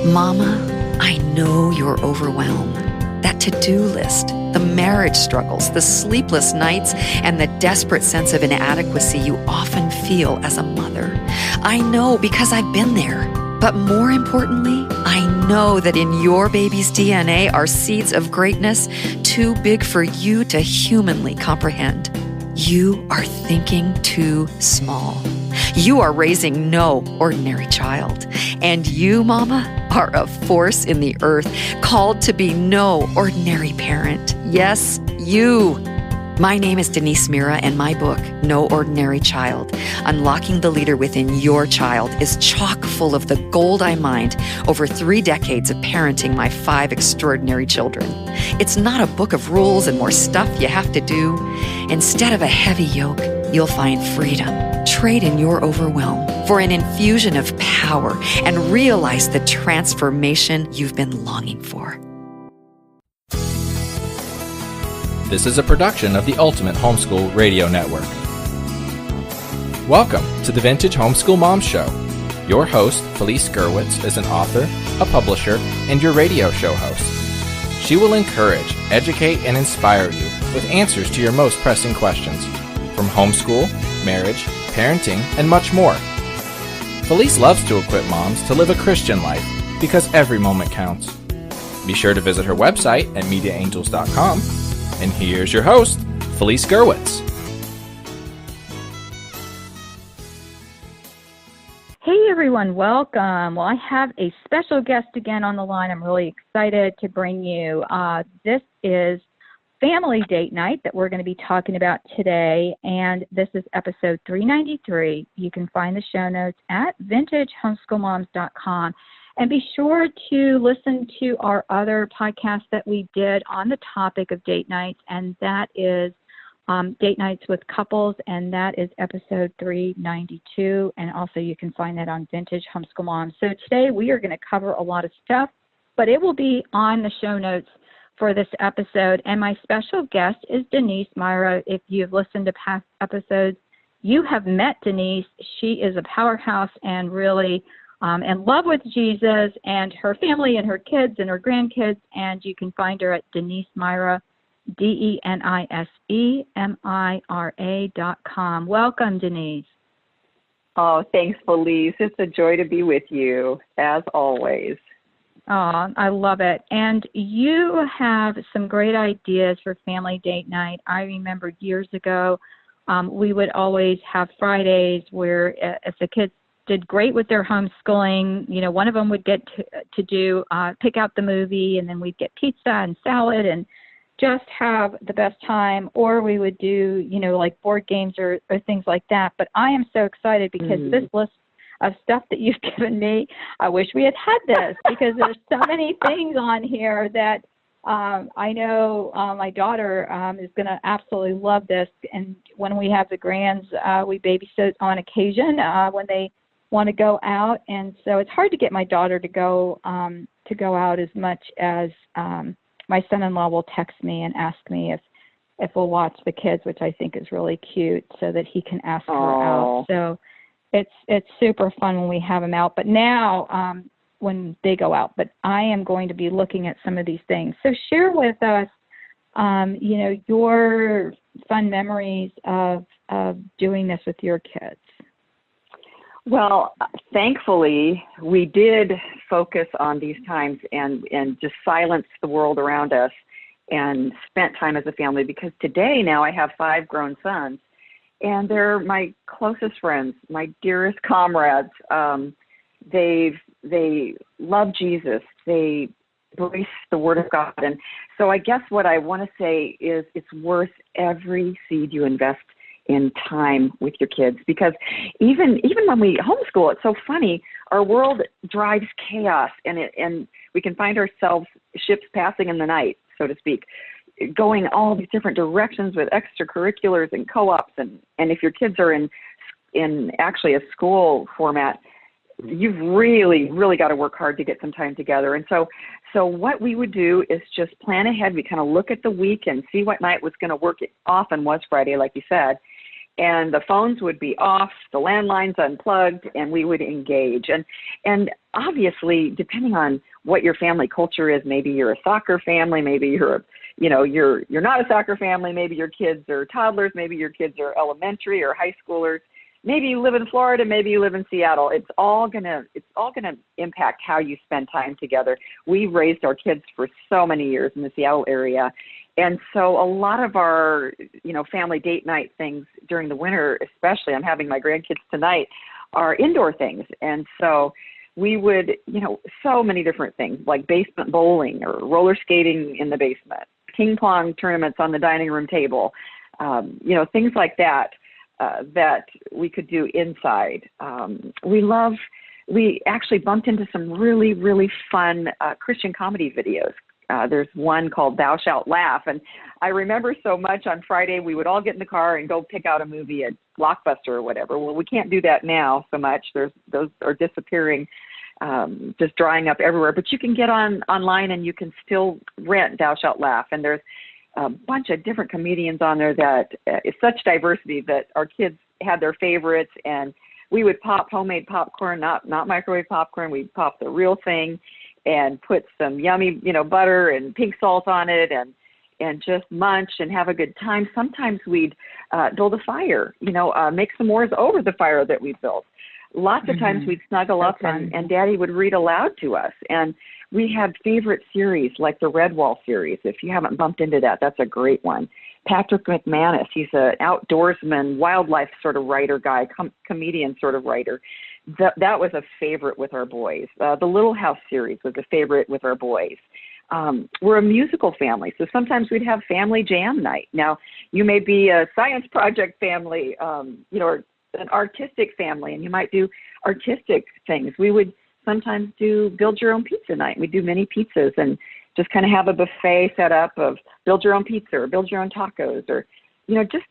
Mama, I know you're overwhelmed. That to-do list, the marriage struggles, the sleepless nights, and the desperate sense of inadequacy you often feel as a mother. I know because I've been there. But more importantly, I know that in your baby's DNA are seeds of greatness too big for you to humanly comprehend. You are thinking too small. You are raising no ordinary child. And you, Mama, are a force in the earth, called to be no ordinary parent. Yes, you. My name is Denise Mira, and my book, No Ordinary Child, Unlocking the Leader Within Your Child, is chock full of the gold I mined over 3 decades of parenting my 5 extraordinary children. It's not a book of rules and more stuff you have to do. Instead of a heavy yoke, you'll find freedom. Trade in your overwhelm for an infusion of power and realize the transformation you've been longing for. This is a production of the Ultimate Homeschool Radio Network. Welcome to the Vintage Homeschool Mom Show. Your host, Felice Gerwitz, is an author, a publisher, and your radio show host. She will encourage, educate, and inspire you with answers to your most pressing questions from homeschool, marriage, parenting, and much more. Felice loves to equip moms to live a Christian life because every moment counts. Be sure to visit her website at mediaangels.com. And here's your host, Felice Gerwitz. Hey everyone, welcome. Well, I have a special guest again on the line. I'm really excited to bring you. This is Family Date Night that we're going to be talking about today, and this is episode 393. You can find the show notes at vintagehomeschoolmoms.com. And be sure to listen to our other podcast that we did on the topic of date nights, and that is Date Nights with Couples, and that is episode 392. And also you can find that on Vintage Homeschool Moms. So today we are going to cover a lot of stuff, but it will be on the show notes for this episode. And my special guest is Denise Mira. If you've listened to past episodes, you have met Denise. She is a powerhouse and really in love with Jesus and her family and her kids and her grandkids, and you can find her at Denise Mira, DenisemiRa.com. Welcome, Denise. Oh, thanks, Felice. It's a joy to be with you, as always. Oh, I love it. And you have some great ideas for family date night. I remember years ago, we would always have Fridays where if the kids did great with their homeschooling, you know, one of them would get to do pick out the movie, and then we'd get pizza and salad and just have the best time, or we would do, you know, like board games or things like that. But I am so excited because this list of stuff that you've given me, I wish we had this because there's so many things on here that I know my daughter is going to absolutely love this. And when we have the grands, we babysit on occasion when they want to go out, and so it's hard to get my daughter to go out as much as my son-in-law will text me and ask me if we'll watch the kids, which I think is really cute, so that he can ask her out. So it's super fun when we have them out. But now when they go out, but I am going to be looking at some of these things. So share with us, you know, your fun memories of doing this with your kids. Well, thankfully, we did focus on these times and just silence the world around us and spent time as a family, because today now I have 5 grown sons, and they're my closest friends, my dearest comrades. They love Jesus. They embrace the Word of God. And so I guess what I want to say is it's worth every seed you invest in time with your kids, because even when we homeschool, it's so funny. Our world drives chaos, and we can find ourselves ships passing in the night, so to speak, going all these different directions with extracurriculars and co-ops, and if your kids are in actually a school format, you've really got to work hard to get some time together. And so what we would do is just plan ahead. We kind of look at the week and see what night was going to work. It often was Friday, like you said. and the phones would be off, the landlines unplugged, and we would engage. And obviously, depending on what your family culture is, maybe you're a soccer family, maybe you're not a soccer family, maybe your kids are toddlers, maybe your kids are elementary or high schoolers, maybe you live in Florida, maybe you live in Seattle. It's all gonna impact how you spend time together. We've raised our kids for so many years in the Seattle area. And so a lot of our, family date night things during the winter, especially, I'm having my grandkids tonight, are indoor things. And so we would, so many different things like basement bowling or roller skating in the basement, ping pong tournaments on the dining room table, things like that, that we could do inside. We actually bumped into some really, really fun Christian comedy videos. There's one called Thou Shalt Laugh. And I remember so much on Friday, we would all get in the car and go pick out a movie at Blockbuster or whatever. Well, we can't do that now so much. Those are disappearing, just drying up everywhere. But you can get online and you can still rent Thou Shalt Laugh. And there's a bunch of different comedians on there that is such diversity that our kids had their favorites. And we would pop homemade popcorn, not microwave popcorn. We'd pop the real thing and put some yummy, butter and pink salt on it and just munch and have a good time. Sometimes we'd build a fire, make s'mores over the fire that we built. Lots of times we'd snuggle up and Daddy would read aloud to us. And we had favorite series like the Redwall series. If you haven't bumped into that, that's a great one. Patrick McManus, he's an outdoorsman, wildlife sort of writer guy, comedian sort of writer. That was a favorite with our boys. The Little House series was a favorite with our boys. We're a musical family, so sometimes we'd have family jam night. Now, you may be a science project family, or an artistic family, and you might do artistic things. We would sometimes do build your own pizza night. We'd do mini pizzas and just kind of have a buffet set up of build your own pizza or build your own tacos or, just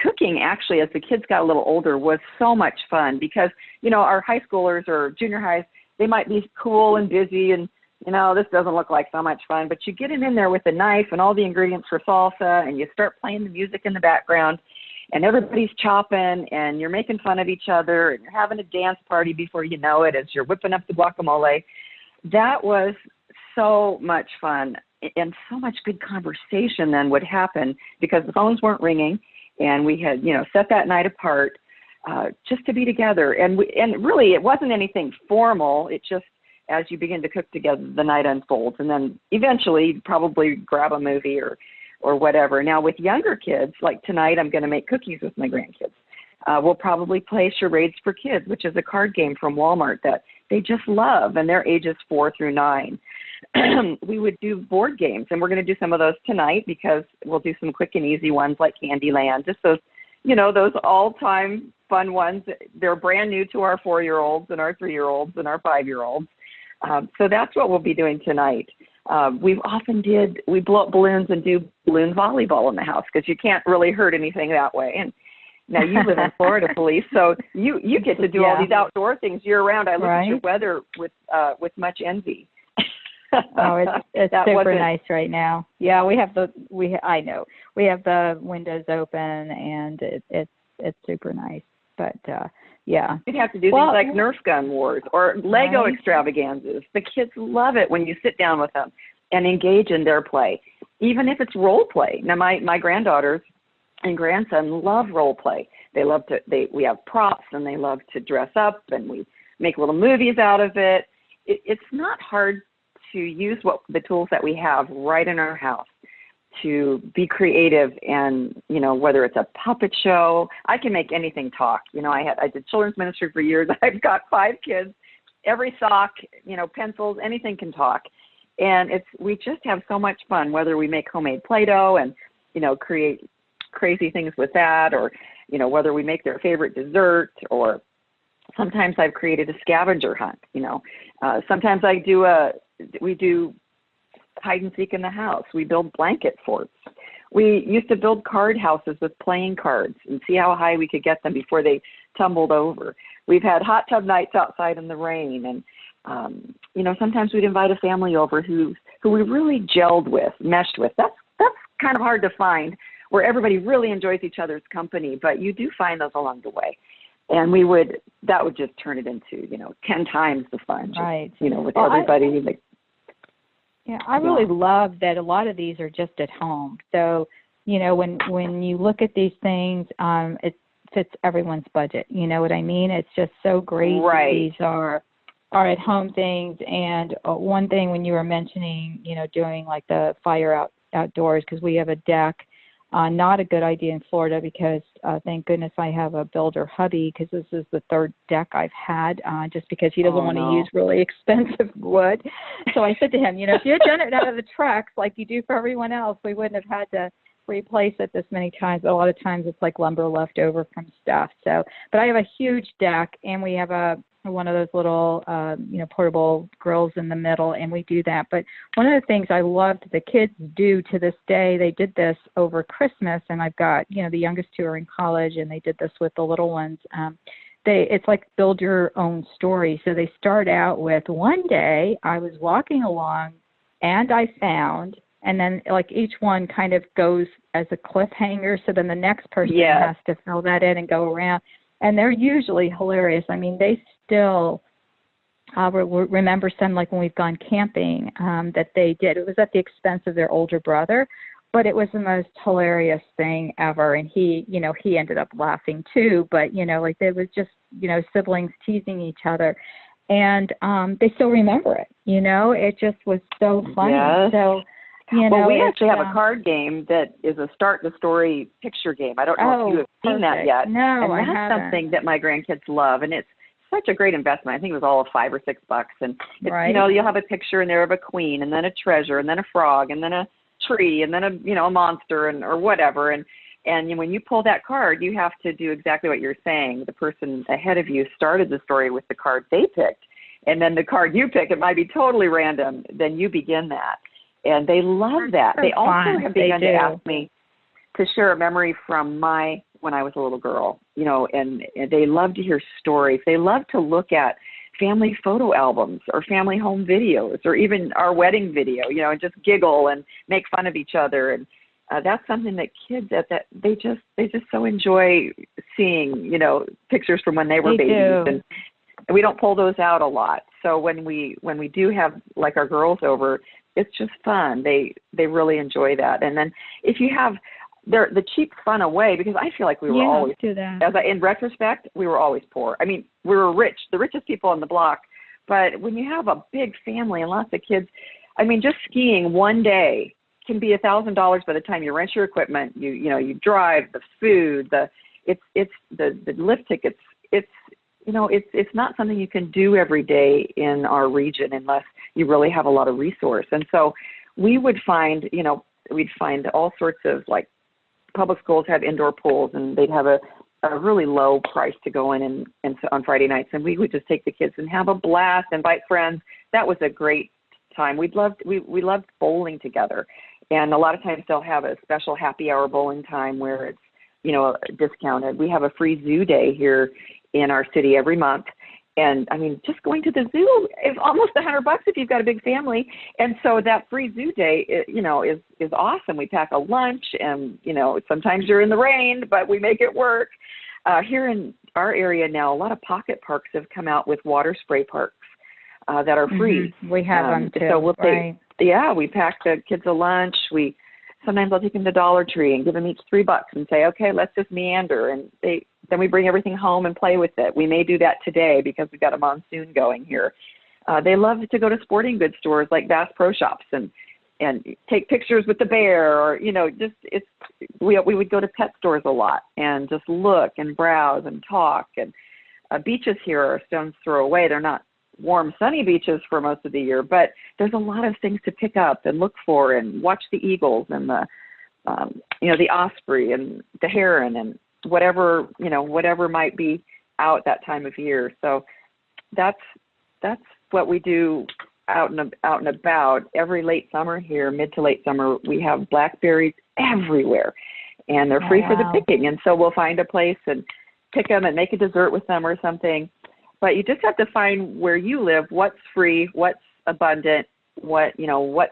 cooking actually as the kids got a little older was so much fun because, our high schoolers or junior highs, they might be cool and busy and, this doesn't look like so much fun, but you get them in there with a knife and all the ingredients for salsa and you start playing the music in the background and everybody's chopping and you're making fun of each other and you're having a dance party before you know it as you're whipping up the guacamole. That was so much fun and so much good conversation then would happen because the phones weren't ringing and we had, set that night apart just to be together. And really it wasn't anything formal. It just, as you begin to cook together, the night unfolds. And then eventually probably grab a movie or whatever. Now with younger kids, like tonight, I'm going to make cookies with my grandkids. We'll probably play Charades for Kids, which is a card game from Walmart that they just love, and they're ages 4 through 9. We would do board games, and we're going to do some of those tonight because we'll do some quick and easy ones like Candyland, just those, those all-time fun ones. They're brand new to our 4-year-olds and our 3-year-olds and our 5-year-olds. So that's what we'll be doing tonight. We blow up balloons and do balloon volleyball in the house because you can't really hurt anything that way. And now you live in Florida, Felice, so you get to do all these outdoor things year round. I look at your weather with much envy. Oh, it's super nice right now. Yeah, we have the windows open and it's super nice. But we'd have to do things like Nerf gun wars or Lego extravaganzas. The kids love it when you sit down with them and engage in their play, even if it's role play. Now my granddaughters and grandson love role play. We have props and they love to dress up and we make little movies out of it. It's not hard to use the tools that we have right in our house to be creative and, whether it's a puppet show, I can make anything talk. I did children's ministry for years. I've got 5 kids, every sock, pencils, anything can talk. And we just have so much fun, whether we make homemade Play-Doh and, create crazy things with that, or, whether we make their favorite dessert, or sometimes I've created a scavenger hunt, sometimes we do hide and seek in the house. We build blanket forts. We used to build card houses with playing cards and see how high we could get them before they tumbled over. We've had hot tub nights outside in the rain. And, sometimes we'd invite a family over who we really gelled with, meshed with. That's kind of hard to find where everybody really enjoys each other's company, but you do find those along the way. And that would just turn it into, 10 times the fun, just, right. With everybody. I really love that a lot of these are just at home. So, when you look at these things, it fits everyone's budget. You know what I mean? It's just so great that these are at home things. And one thing when you were mentioning, doing like the fire outdoors, because we have a deck. Not a good idea in Florida because thank goodness I have a builder hubby, because this is the third deck I've had just because he doesn't want to use really expensive wood. So I said to him, if you had done it out of the trucks like you do for everyone else, we wouldn't have had to replace it this many times. But a lot of times it's like lumber left over from stuff. So, but I have a huge deck, and we have one of those little, portable grills in the middle, and we do that. But one of the things I loved the kids do to this day, they did this over Christmas, and I've got, the youngest two are in college, and they did this with the little ones. It's like build your own story. So they start out with, one day I was walking along and I found, and then like each one kind of goes as a cliffhanger. So then the next person has to fill that in and go around. And they're usually hilarious. I mean, they still remember some, like when we've gone camping, that they did. It was at the expense of their older brother, but it was the most hilarious thing ever. And he ended up laughing too. But, like there was just, siblings teasing each other. And they still remember it. It just was so funny. Yes. So, well, we actually have a card game that is a start the story picture game. I don't know if you have seen that yet. No, and I that's haven't. something that my grandkids love, and it's such a great investment. I think it was all of $5 or $6, and it's, you'll have a picture in there of a queen, and then a treasure, and then a frog, and then a tree, and then a monster, or whatever. And when you pull that card, you have to do exactly what you're saying. The person ahead of you started the story with the card they picked, and then the card you pick, it might be totally random. Then you begin that. And they love that. So they also have begun to ask me to share a memory from when I was a little girl, and they love to hear stories. They love to look at family photo albums or family home videos or even our wedding video, and just giggle and make fun of each other. And that's something that kids they just so enjoy seeing, pictures from when they were babies. And we don't pull those out a lot. So when we do have like our girls over, it's just fun. They really enjoy that. And then if you have the cheap fun away, because I feel like we were always, in retrospect, we were always poor. I mean, we were rich, the richest people on the block. But when you have a big family and lots of kids, I mean, just skiing one day can be $1,000 by the time you rent your equipment, you drive, the food, the lift tickets. It's not something you can do every day in our region unless you really have a lot of resource. And so we would find, we'd find all sorts of, like, public schools have indoor pools, and they'd have a really low price to go in and on Friday nights. And we would just take the kids and have a blast, invite friends. That was a great time. We loved bowling together. And a lot of times they'll have a special happy hour bowling time where it's, discounted. We have a free zoo day here in our city every month. And I mean, just going to the zoo is almost $100 if you've got a big family. And so that free zoo day, is awesome. We pack a lunch, and, sometimes you're in the rain, but we make it work. Here in our area now, a lot of pocket parks have come out with water spray parks that are free. Mm-hmm. We have them too. So we'll we pack the kids a lunch. Sometimes I'll take them to Dollar Tree and give them each $3 and say, okay, let's just meander. And then we bring everything home and play with it. We may do that today because we've got a monsoon going here. They love to go to sporting goods stores like Bass Pro Shops and take pictures with the bear, or, we would go to pet stores a lot and just look and browse and talk. And beaches here are a stone's throw away. They're not warm, sunny beaches for most of the year, but there's a lot of things to pick up and look for and watch the eagles and the osprey and the heron and whatever might be out that time of year. So that's what we do out and about. Every late summer here, mid to late summer, we have blackberries everywhere, and they're free for the picking. And so we'll find a place and pick them and make a dessert with them or something. But you just have to find where you live, what's free, what's abundant, what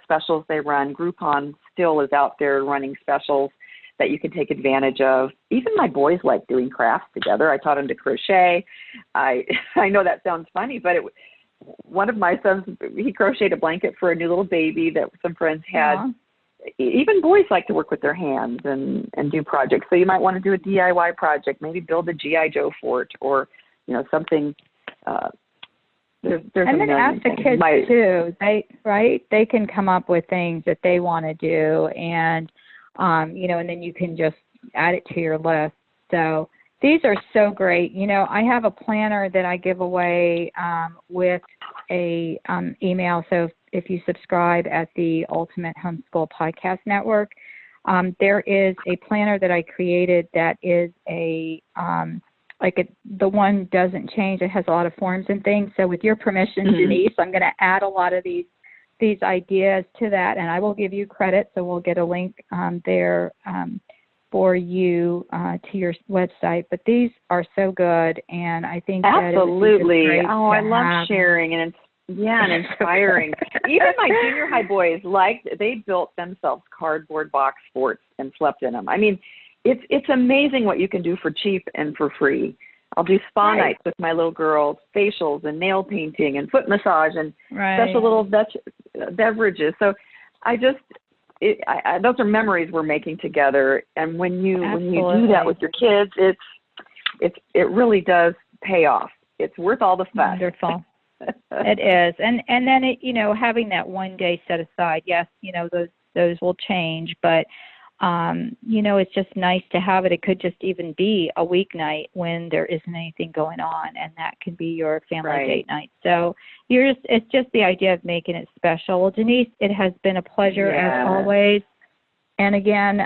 specials they run. Groupon still is out there running specials. that you can take advantage of. Even my boys like doing crafts together. I taught them to crochet. I know that sounds funny, but one of my sons, he crocheted a blanket for a new little baby that some friends had. Aww. Even boys like to work with their hands and do projects. So you might want to do a DIY project, maybe build a G.I. Joe fort or, something. There's and then ask the kids too. They can come up with things that they want to do, and and then you can just add it to your list. So these are so great. I have a planner that I give away with a email. So if you subscribe at the Ultimate Homeschool Podcast Network, there is a planner that I created that is the one doesn't change. It has a lot of forms and things. So with your permission, Denise, I'm going to add a lot of these ideas to that, and I will give you credit. So we'll get a link there for you to your website. But these are so good, and I think absolutely. That I love sharing, and and inspiring. Even my junior high boys they built themselves cardboard box forts and slept in them. I mean, it's amazing what you can do for cheap and for free. I'll do spa nights with my little girls, facials and nail painting and foot massage and special little beverages. So those are memories we're making together. And when you do that with your kids, it really does pay off. It's worth all the fuss. Wonderful. It is. And then having that one day set aside, yes, those will change, but it's just nice to have it. It could just even be a weeknight when there isn't anything going on, and that can be your family date night. So it's just the idea of making it special. Well, Denise, it has been a pleasure as always. And again,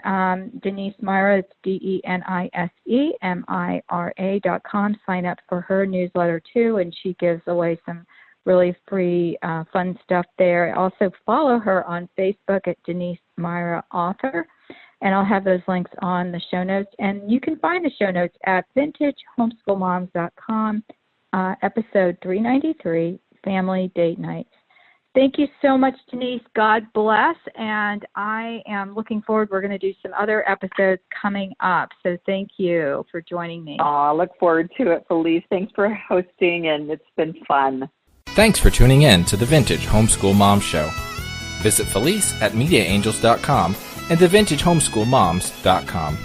Denise Mira, it's DeniseMira.com. Sign up for her newsletter too, and she gives away some really free, fun stuff there. Also follow her on Facebook at Denise Mira Author. And I'll have those links on the show notes. And you can find the show notes at vintagehomeschoolmoms.com, episode 393, Family Date Nights. Thank you so much, Denise. God bless. And I am looking forward. We're going to do some other episodes coming up. So thank you for joining me. I look forward to it, Felice. Thanks for hosting, and it's been fun. Thanks for tuning in to the Vintage Homeschool Mom Show. Visit Felice at MediaAngels.com and TheVintageHomeschoolMoms.com.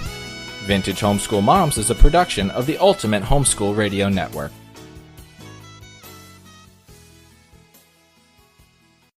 Vintage Homeschool Moms is a production of the Ultimate Homeschool Radio Network.